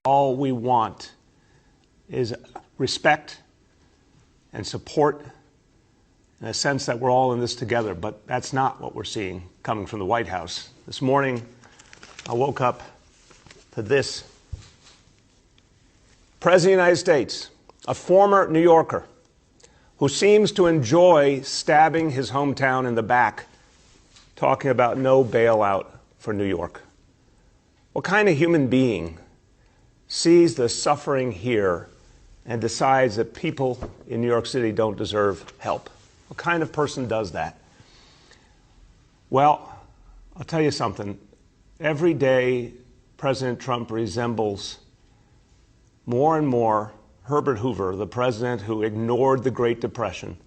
All we want is respect and support in a sense that we're all in this together, but that's not what we're seeing coming from the White House. This morning, I woke up to this. President of the United States, a former New Yorker who seems to enjoy stabbing his hometown in the back, talking about no bailout for New York. What kind of human being sees the suffering here and decides that people in New York City don't deserve help? What kind of person does that? Well, I'll tell you something. Every day, President Trump resembles more and more Herbert Hoover, the president who ignored the Great Depression,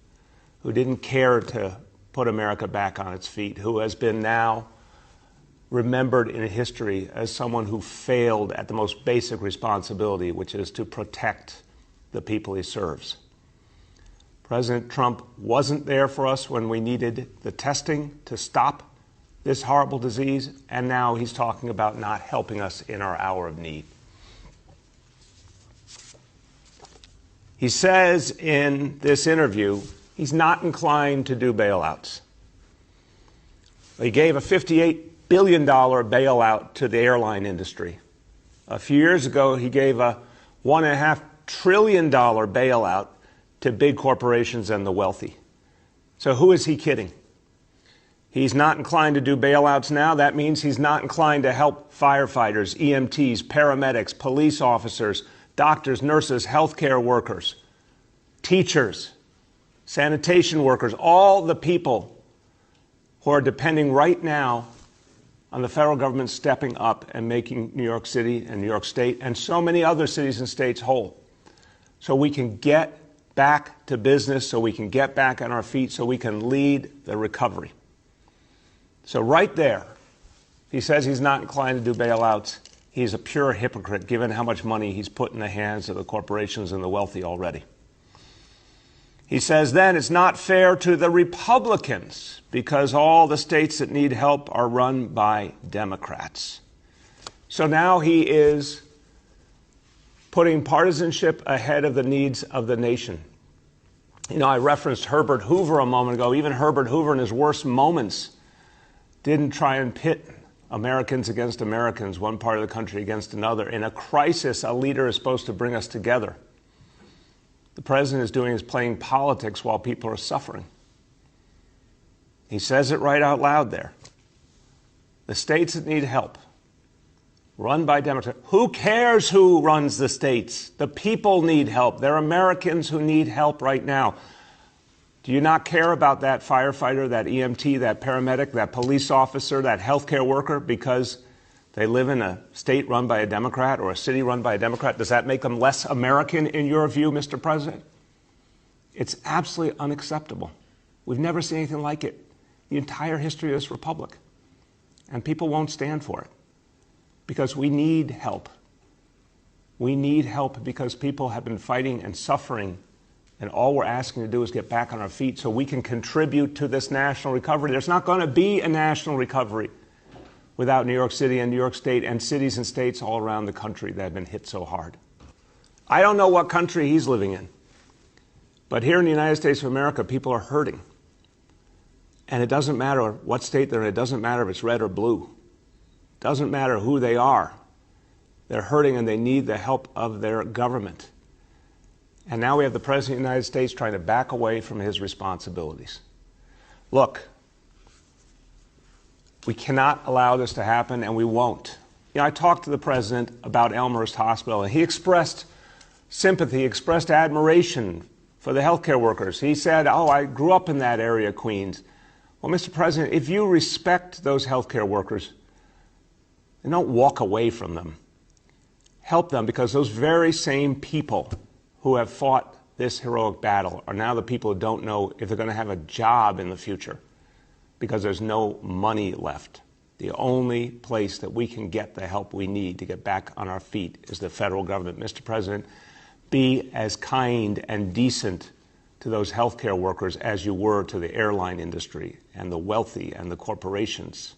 who didn't care to put America back on its feet, who has been now remembered in history as someone who failed at the most basic responsibility, which is to protect the people he serves. President Trump wasn't there for us when we needed the testing to stop this horrible disease, and now he's talking about not helping us in our hour of need. He says in this interview he's not inclined to do bailouts. He gave a $58 billion bailout to the airline industry. A few years ago, he gave a $1.5 trillion bailout to big corporations and the wealthy. So who is he kidding? He's not inclined to do bailouts now. That means he's not inclined to help firefighters, EMTs, paramedics, police officers, doctors, nurses, healthcare workers, teachers, sanitation workers, all the people who are depending right now on the federal government stepping up and making New York City and New York State and so many other cities and states whole. So we can get back to business, so we can get back on our feet, so we can lead the recovery. So right there, he says he's not inclined to do bailouts. He's a pure hypocrite, given how much money he's put in the hands of the corporations and the wealthy already. He says then it's not fair to the Republicans because all the states that need help are run by Democrats. So now he is putting partisanship ahead of the needs of the nation. You know, I referenced Herbert Hoover a moment ago. Even Herbert Hoover in his worst moments didn't try and pit Americans against Americans, one part of the country against another. In a crisis, a leader is supposed to bring us together. The president is doing is playing politics while people are suffering. He says it right out loud there. The states that need help, run by Democrats. Who cares who runs the states? The people need help. They're Americans who need help right now. Do you not care about that firefighter, that EMT, that paramedic, that police officer, that healthcare worker because they live in a state run by a Democrat or a city run by a Democrat? Does that make them less American in your view, Mr. President? It's absolutely unacceptable. We've never seen anything like it in the entire history of this republic. And people won't stand for it because we need help. We need help because people have been fighting and suffering, and all we're asking to do is get back on our feet so we can contribute to this national recovery. There's not going to be a national recovery without New York City and New York State and cities and states all around the country that have been hit so hard. I don't know what country he's living in, but here in the United States of America, people are hurting. And it doesn't matter what state they're in. It doesn't matter if it's red or blue. It doesn't matter who they are. They're hurting and they need the help of their government. And now we have the President of the United States trying to back away from his responsibilities. Look, we cannot allow this to happen, and we won't. You know, I talked to the President about Elmhurst Hospital, and he expressed sympathy, expressed admiration for the healthcare workers. He said, oh, I grew up in that area, Queens. Well, Mr. President, if you respect those healthcare workers, and don't walk away from them, help them, because those very same people who have fought this heroic battle are now the people who don't know if they're going to have a job in the future because there's no money left. The only place that we can get the help we need to get back on our feet is the federal government. Mr. President, be as kind and decent to those healthcare workers as you were to the airline industry and the wealthy and the corporations.